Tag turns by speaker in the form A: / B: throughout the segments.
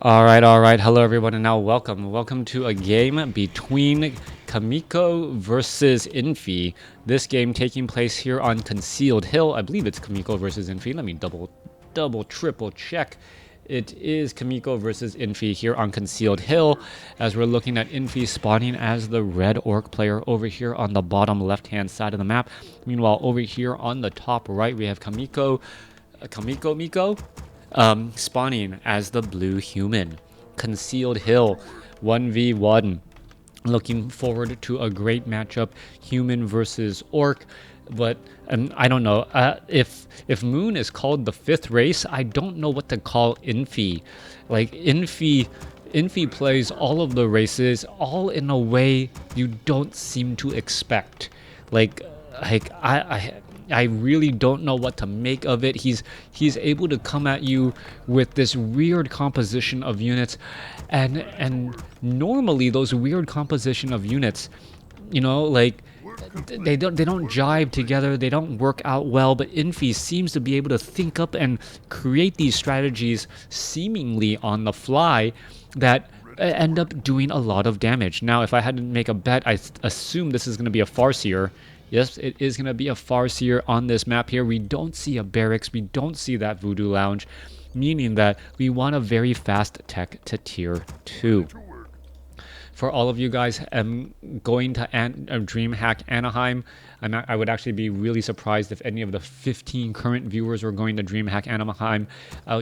A: All right. Hello, everyone, and now welcome to a game between Chaemiko versus Infi. This game taking place here on Concealed Hill. I believe it's Chaemiko versus Infi. Let me triple check. It is Chaemiko versus Infi here on Concealed Hill, as we're looking at Infi spawning as the red orc player over here on the bottom left-hand side of the map. Meanwhile, over here on the top right, we have Chaemiko spawning as the blue human. Concealed Hill 1v1. Looking forward to a great matchup, human versus orc. But I don't know if Moon is called the fifth race. I don't know what to call Infi. Like Infi plays all of the races, all in a way you don't seem to expect. I really don't know what to make of it. He's able to come at you with this weird composition of units, and normally those weird composition of units, you know, like they don't jive together, they don't work out well. But Infi seems to be able to think up and create these strategies seemingly on the fly that end up doing a lot of damage. Now, if I had to make a bet, I assume this is going to be a Farseer. Yes, it is going to be a Farseer on this map here. We don't see a barracks. We don't see that Voodoo Lounge, meaning that we want a very fast tech to tier 2. For all of you guys going to DreamHack Anaheim, I would actually be really surprised if any of the 15 current viewers were going to DreamHack Anaheim.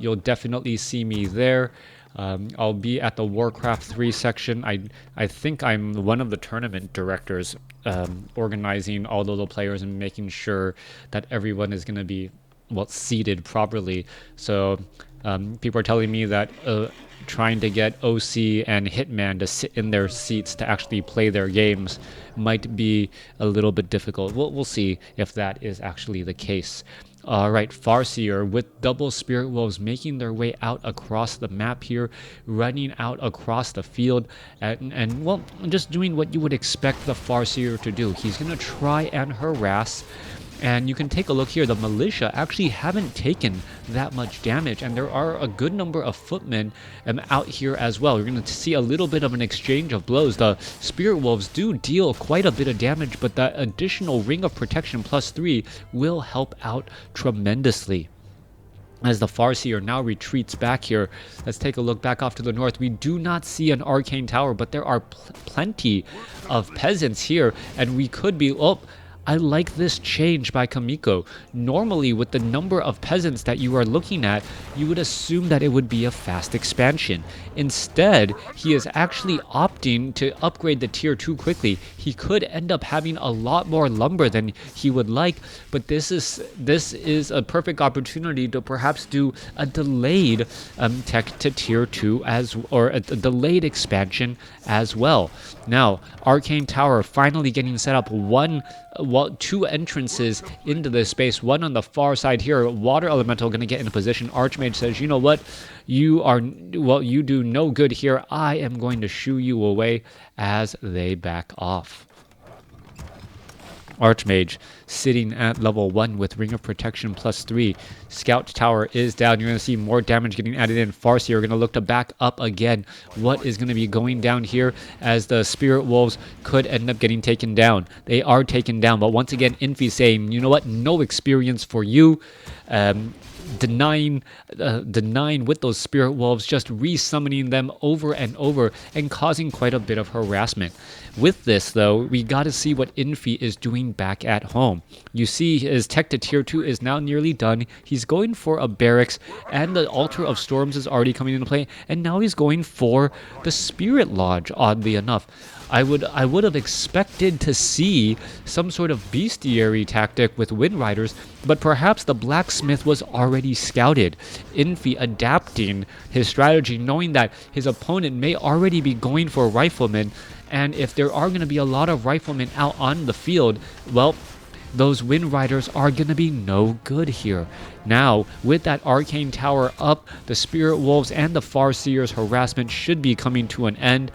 A: You'll definitely see me there. I'll be at the WarCraft 3 section. I think I'm one of the tournament directors, organizing all the players and making sure that everyone is going to be seated properly. So people are telling me that trying to get OC and Hitman to sit in their seats to actually play their games might be a little bit difficult. We'll see if that is actually the case. Alright, Farseer with double Spirit Wolves making their way out across the map here, running out across the field, and well, just doing what you would expect the Farseer to do. He's going to try and harass, and you can take a look here. The militia actually haven't taken that much damage, and there are a good number of footmen out here as well. You're going to see a little bit of an exchange of blows. The Spirit Wolves do deal quite a bit of damage, but that additional Ring of Protection +3 will help out tremendously. As the Farseer now retreats back here, let's take a look back off to the north. We do not see an Arcane Tower, but there are plenty of peasants here, and we could be... I like this change by Chaemiko. Normally, with the number of peasants that you are looking at, you would assume that it would be a fast expansion. Instead, he is actually opting to upgrade the tier 2 quickly. He could end up having a lot more lumber than he would like, but this is a perfect opportunity to perhaps do a delayed tech to tier 2 or a delayed expansion as well. Now, Arcane Tower finally getting set up. Two entrances into this space, one on the far side here. Water Elemental going to get in a position. Archmage says, you know what, you do no good here. I am going to shoo you away, as they back off. Archmage sitting at level 1 with Ring of Protection +3. Scout Tower is down. You're going to see more damage getting added in. Farseer are going to look to back up again. What is going to be going down here, as the Spirit Wolves could end up getting taken down? They are taken down, but once again, Infi saying, you know what, no experience for you. Denying with those Spirit Wolves, just re-summoning them over and over and causing quite a bit of harassment. With this, though, we got to see what Infi is doing back at home. You see his tech to tier 2 is now nearly done. He's going for a barracks, and the Altar of Storms is already coming into play, and now he's going for the Spirit Lodge, oddly enough. I would have expected to see some sort of bestiary tactic with Wind Riders, but perhaps the Blacksmith was already scouted. Infi adapting his strategy, knowing that his opponent may already be going for Riflemen, and if there are going to be a lot of Riflemen out on the field, well, those Wind Riders are going to be no good here. Now, with that Arcane Tower up, the Spirit Wolves and the Farseer's harassment should be coming to an end.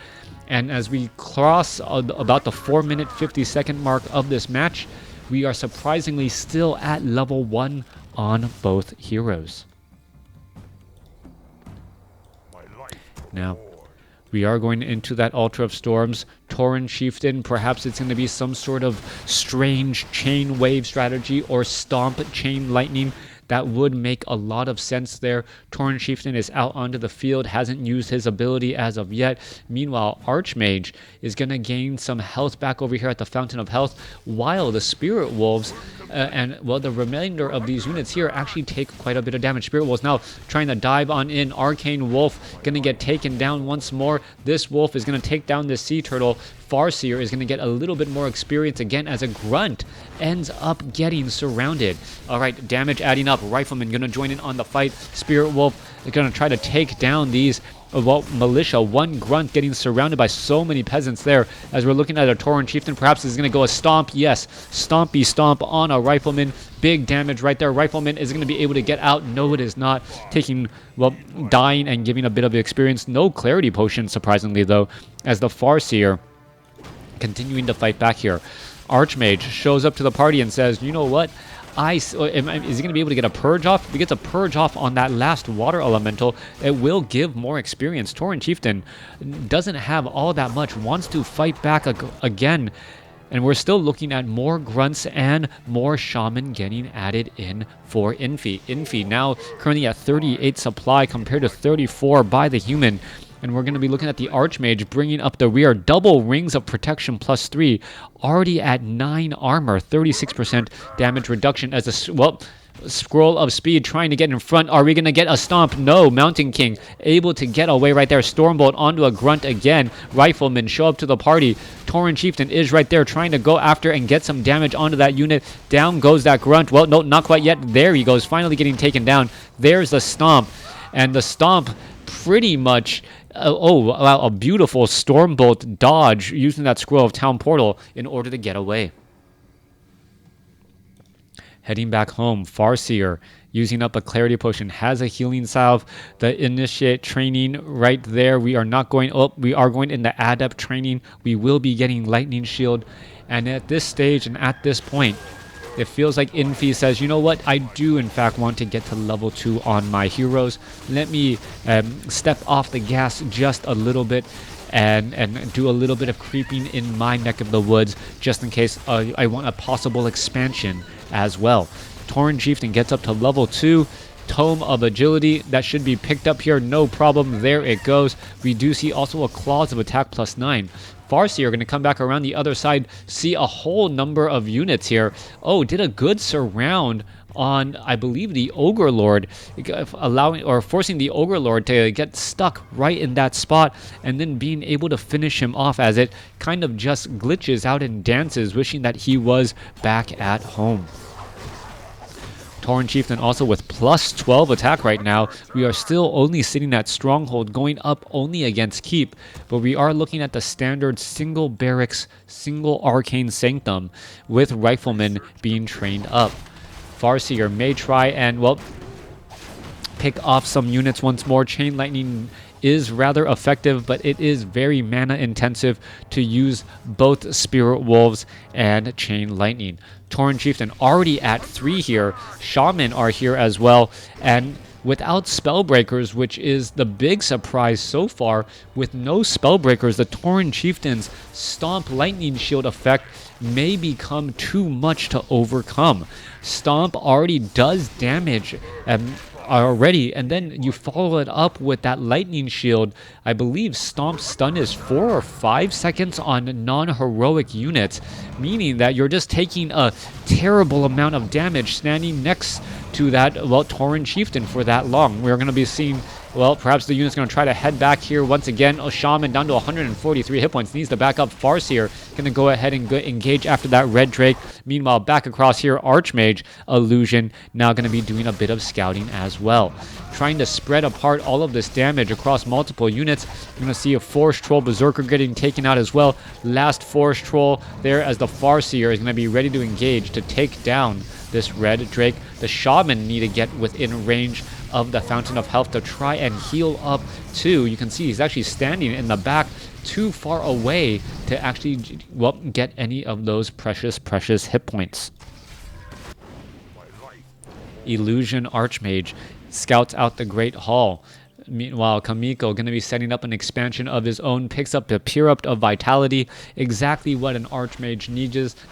A: And as we cross about the 4-minute 50-second mark of this match, we are surprisingly still at level 1 on both heroes. now. We are going into that Altar of Storms. Tauren Chieftain, perhaps it's going to be some sort of strange chain wave strategy or stomp chain lightning. That would make a lot of sense there. Tauren Chieftain is out onto the field, hasn't used his ability as of yet. Meanwhile, Archmage is going to gain some health back over here at the Fountain of Health, while the Spirit Wolves the remainder of these units here actually take quite a bit of damage. Spirit Wolves now trying to dive on in. Arcane Wolf going to get taken down once more. This wolf is going to take down this sea turtle. Farseer is going to get a little bit more experience again as a grunt ends up getting surrounded. All right, damage adding up. Rifleman going to join in on the fight. Spirit Wolf is going to try to take down these militia. One grunt getting surrounded by so many peasants there. As we're looking at a Tauren Chieftain, perhaps is going to go a stomp. Yes, stompy stomp on a Rifleman. Big damage right there. Rifleman is going to be able to get out. No, it is not. Taking, dying and giving a bit of experience. No clarity potion, surprisingly, though, as the Farseer continuing to fight back here. Archmage shows up to the party and says, you know what? Is he going to be able to get a purge off? If he gets a purge off on that last water elemental, it will give more experience. Tauren Chieftain doesn't have all that much, wants to fight back again. And we're still looking at more grunts and more shaman getting added in for Infi. Infi now currently at 38 supply compared to 34 by the human. And we're going to be looking at the Archmage bringing up the rear. Double rings of protection +3. Already at 9 armor. 36% damage reduction as a... Scroll of Speed trying to get in front. Are we going to get a stomp? No. Mountain King able to get away right there. Stormbolt onto a grunt again. Rifleman show up to the party. Tauren Chieftain is right there trying to go after and get some damage onto that unit. Down goes that grunt. Well, no, not quite yet. There he goes. Finally getting taken down. There's the stomp. And the stomp pretty much... a beautiful Stormbolt dodge using that Scroll of Town Portal in order to get away. Heading back home, Farseer using up a Clarity Potion, has a Healing Salve. The Initiate training right there. We are not going up. We are going in the Adept training. We will be getting Lightning Shield. And at this stage and at this point, it feels like Infi says, you know what, I do in fact want to get to level 2 on my heroes. Let me step off the gas just a little bit and do a little bit of creeping in my neck of the woods just in case I want a possible expansion as well. Tauren Chieftain gets up to level 2. Tome of Agility, that should be picked up here, no problem. There it goes. We do see also a Claws of Attack +9. Farseer are going to come back around the other side, see a whole number of units here. Oh, did a good surround on, I believe, the Ogre Lord, allowing or forcing the Ogre Lord to get stuck right in that spot, and then being able to finish him off as it kind of just glitches out and dances, wishing that he was back at home. Tauren Chieftain also with +12 attack right now. We are still only sitting at Stronghold, going up only against Keep, but we are looking at the standard single barracks, single arcane sanctum with Riflemen being trained up. Farseer may try and, pick off some units once more. Chain Lightning is rather effective, but it is very mana intensive to use both Spirit Wolves and Chain Lightning. Tauren Chieftain already at 3 here. Shaman are here as well, and without Spellbreakers, which is the big surprise so far, with no Spellbreakers, the Tauren Chieftain's Stomp Lightning Shield effect may become too much to overcome. Stomp already does damage already, and then you follow it up with that Lightning Shield. I believe Stomp's stun is 4 or 5 seconds on non-heroic units, meaning that you're just taking a terrible amount of damage standing next to that, Tauren Chieftain for that long. We're going to be seeing, perhaps the unit's going to try to head back here once again. Shaman down to 143 hit points, needs to back up. Farseer going to go ahead and engage after that Red Drake. Meanwhile, back across here, Archmage Illusion now going to be doing a bit of scouting as well. Trying to spread apart all of this damage across multiple units. You're going to see a Forest Troll Berserker getting taken out as well. Last Forest Troll there as the Farseer is going to be ready to engage to take down this Red Drake. The Shaman need to get within range of the Fountain of Health to try and heal up too. You can see he's actually standing in the back too far away to actually, get any of those precious hit points. Illusion Archmage scouts out the Great Hall. Meanwhile, Chaemiko going to be setting up an expansion of his own, picks up the Pure of Vitality, exactly what an Archmage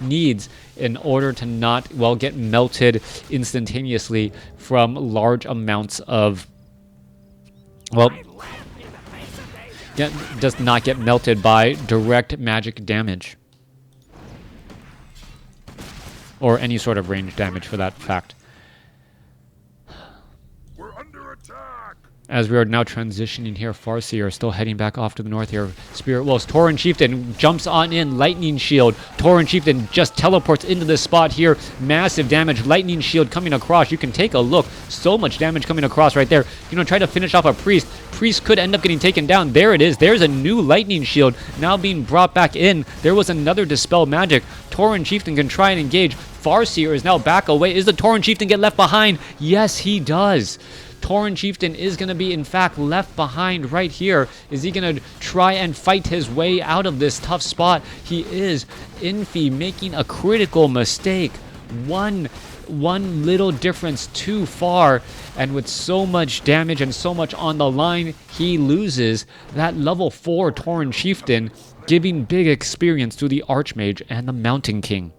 A: needs in order to not, well, get melted instantaneously from large amounts of, well, does not get melted by direct magic damage. Or any sort of range damage for that fact.
B: We're under attack.
A: As we are now transitioning here, Farseer still heading back off to the north here. Spirit Wolves, Tauren Chieftain jumps on in, Lightning Shield. Tauren Chieftain just teleports into this spot here. Massive damage, Lightning Shield coming across. You can take a look. So much damage coming across right there. You know, try to finish off a Priest. Priest could end up getting taken down. There it is. There's a new Lightning Shield now being brought back in. There was another Dispel Magic. Tauren Chieftain can try and engage. Farseer is now back away. Is the Tauren Chieftain get left behind? Yes, he does. Tauren Chieftain is going to be, in fact, left behind right here. Is he going to try and fight his way out of this tough spot? He is. Infi making a critical mistake. One little difference too far, and with so much damage and so much on the line, he loses. That level 4 Tauren Chieftain giving big experience to the Archmage and the Mountain King.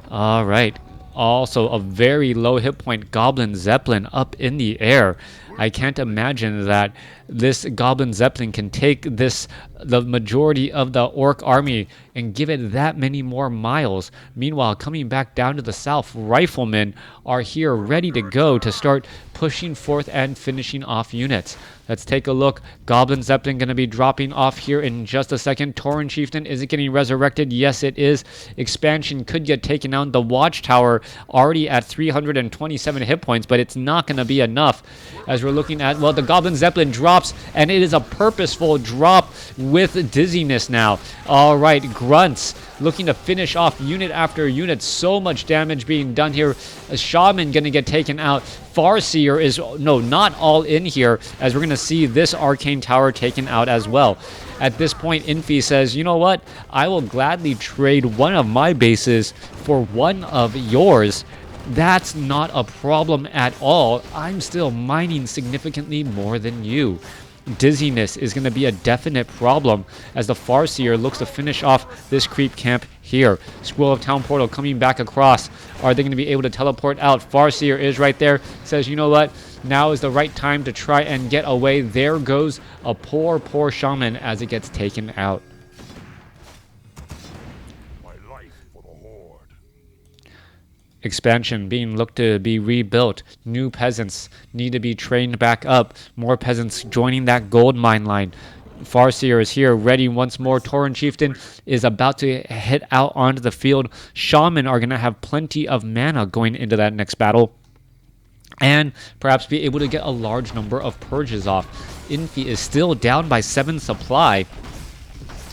A: All right. Also, a very low hit point Goblin Zeppelin up in the air. I can't imagine that this Goblin Zeppelin can take the majority of the Orc army and give it that many more miles. Meanwhile, coming back down to the south, Riflemen are here ready to go to start pushing forth and finishing off units. Let's take a look. Goblin Zeppelin going to be dropping off here in just a second. Tauren Chieftain, is it getting resurrected? Yes, it is. Expansion could get taken out. The Watchtower already at 327 hit points, but it's not going to be enough. As we're looking at, well, the Goblin Zeppelin drops, and it is a purposeful drop with dizziness now. All right, Grunts looking to finish off unit after unit. So much damage being done here. A Shaman going to get taken out. Farseer is, no, not all in here, as we're going to see this Arcane Tower taken out as well. At this point, Infi says, you know what? I will gladly trade one of my bases for one of yours. That's not a problem at all. I'm still mining significantly more than you. Dizziness is going to be a definite problem as the Farseer looks to finish off this creep camp here. Scroll of Town Portal coming back across. Are they going to be able to teleport out? Farseer is right there. Says, you know what? Now is the right time to try and get away. There goes a poor Shaman as it gets taken out. Expansion being looked to be rebuilt. New peasants need to be trained back up. More peasants joining that gold mine line. Farseer is here, ready once more. Tauren Chieftain is about to hit out onto the field. Shaman are going to have plenty of mana going into that next battle, and perhaps be able to get a large number of purges off. Infi is still down by 7 supply,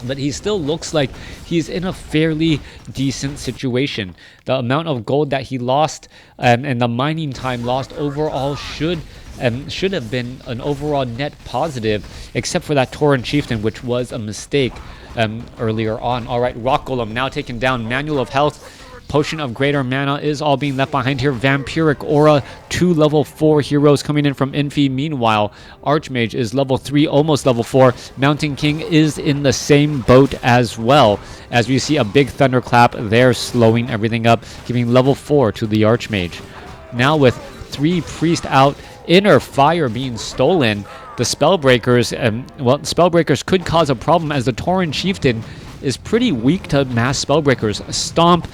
A: but he still looks like he's in a fairly decent situation. The amount of gold that he lost and the mining time lost overall should have been an overall net positive, except for that Tauren Chieftain, which was a mistake earlier on. All right, Rock Golem now taken down. Manual of Health. Potion of Greater Mana is all being left behind here. Vampiric Aura, 2 level 4 heroes coming in from Infi. Meanwhile, Archmage is level 3, almost level 4. Mountain King is in the same boat as well, as we see a big thunderclap there slowing everything up, giving level 4 to the Archmage. Now with 3 Priest out, Inner Fire being stolen, the Spellbreakers, Spellbreakers could cause a problem as the Tauren Chieftain is pretty weak to mass Spellbreakers. Stomp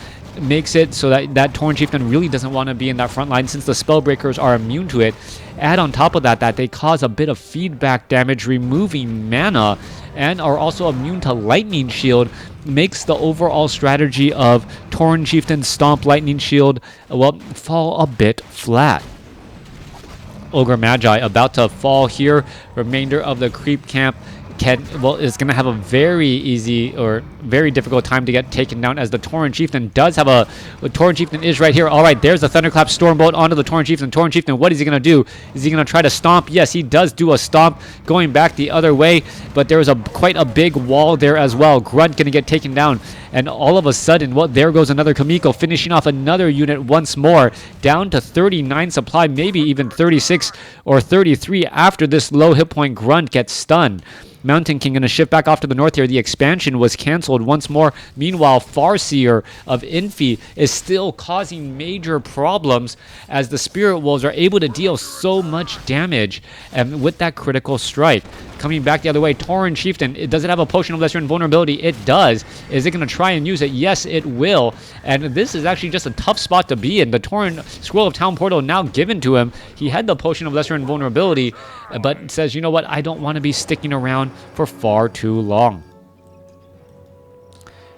A: makes it so that Tauren Chieftain really doesn't want to be in that front line since the Spellbreakers are immune to it. Add on top of that they cause a bit of feedback damage, removing mana, and are also immune to Lightning Shield, makes the overall strategy of Tauren Chieftain Stomp Lightning Shield, well, fall a bit flat. Ogre Magi about to fall here. Remainder of the creep camp is going to have a very easy or very difficult time to get taken down, as the Tauren Chieftain does have the Tauren Chieftain is right here. All right, there's the Thunderclap Stormbolt onto the Tauren Chieftain. Tauren Chieftain, what is he going to do? Is he going to try to stomp? Yes, he does do a stomp going back the other way, but there was quite a big wall there as well. Grunt going to get taken down And all of a sudden, well, there goes another Chaemiko, finishing off another unit once more, down to 39 supply, maybe even 36 or 33 after this low hit point grunt gets stunned. Mountain King going to shift back off to the north here. The expansion was canceled once more. Meanwhile, Farseer of Infi is still causing major problems as the Spirit Wolves are able to deal so much damage with that critical strike. Coming back the other way, Tauren Chieftain, does it have a potion of lesser invulnerability? It does. Is it going to try and use it? Yes, it will. And this is actually just a tough spot to be in. The Tauren Scroll of Town Portal now given to him. He had the potion of lesser invulnerability, but says, you know what, I don't want to be sticking around for far too long.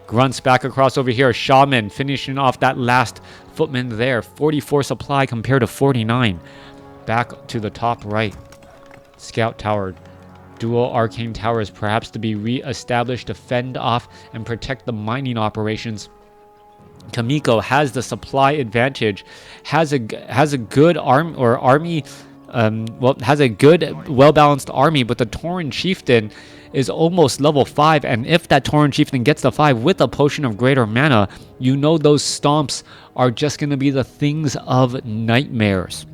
A: Grunts back across over here. Shaman finishing off that last footman there. 44 supply compared to 49. Back to the top right. Scout Tower. Dual arcane towers perhaps to be re-established to fend off and protect the mining operations. Chaemiko has the supply advantage, has a good army, has a good, well-balanced army, but the Tauren Chieftain is almost level 5, and if that Tauren Chieftain gets to 5 with a potion of greater mana, you know those stomps are just going to be the things of nightmares.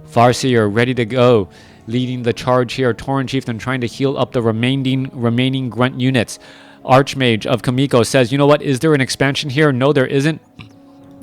A: Farseer ready to go, leading the charge here. Tauren Chieftain trying to heal up the remaining grunt units. Archmage of Chaemiko says, you know what, is there an expansion here? No, there isn't.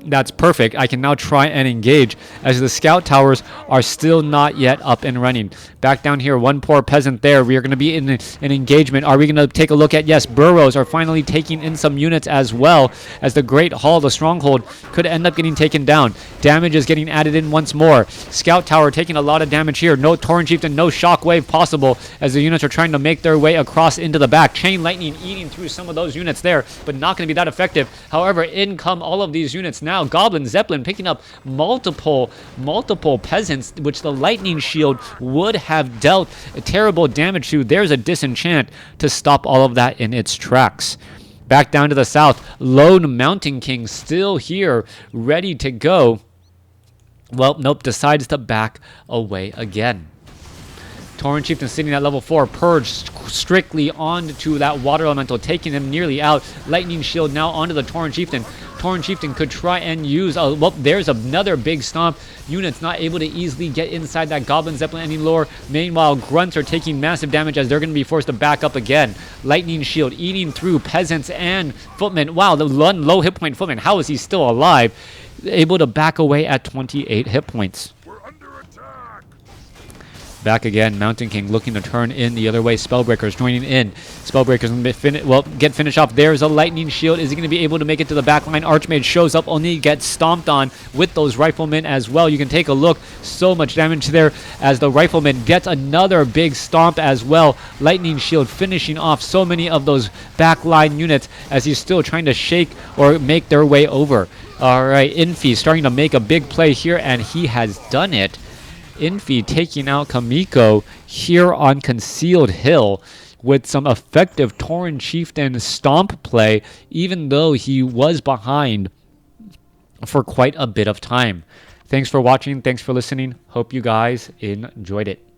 A: That's perfect. I can now try and engage as the scout towers are still not yet up and running. Back down here, one poor peasant there. We are going to be in an engagement. Are we going to take a look at, yes, burrows are finally taking in some units as well, as the Great Hall, the stronghold, could end up getting taken down. Damage is getting added in once more. Scout tower taking a lot of damage here. No Tauren Chieftain, no shockwave possible as the units are trying to make their way across into the back. Chain lightning eating through some of those units there, but not going to be that effective. However, in come all of these units now. Goblin Zeppelin picking up multiple peasants, which the lightning shield would have dealt terrible damage to. There's a disenchant to stop all of that in its tracks. Back down to the south, Lone Mountain King still here, ready to go. Well, nope, decides to back away again. Tauren Chieftain sitting at level 4, Purge strictly onto that Water Elemental, taking him nearly out. Lightning Shield now onto the Tauren Chieftain. Tauren Chieftain could try and use, well, there's another big stomp. Units not able to easily get inside that Goblin Zeppelin anymore. Meanwhile, Grunts are taking massive damage as they're going to be forced to back up again. Lightning Shield eating through peasants and footmen. Wow, the low hit point footman, how is he still alive? Able to back away at 28 hit points. Back again, Mountain King looking to turn in the other way. Spellbreakers joining in. Spellbreakers going to get finished off. There's a Lightning Shield. Is he going to be able to make it to the back line? Archmage shows up, only gets stomped on with those Riflemen as well. You can take a look. So much damage there as the Rifleman gets another big stomp as well. Lightning Shield finishing off so many of those back line units as he's still trying to shake or make their way over. All right, Infi starting to make a big play here, and he has done it. Infi taking out Chaemiko here on Concealed Hill with some effective Tauren Chieftain stomp play, even though he was behind for quite a bit of time. Thanks for watching. Thanks for listening. Hope you guys enjoyed it.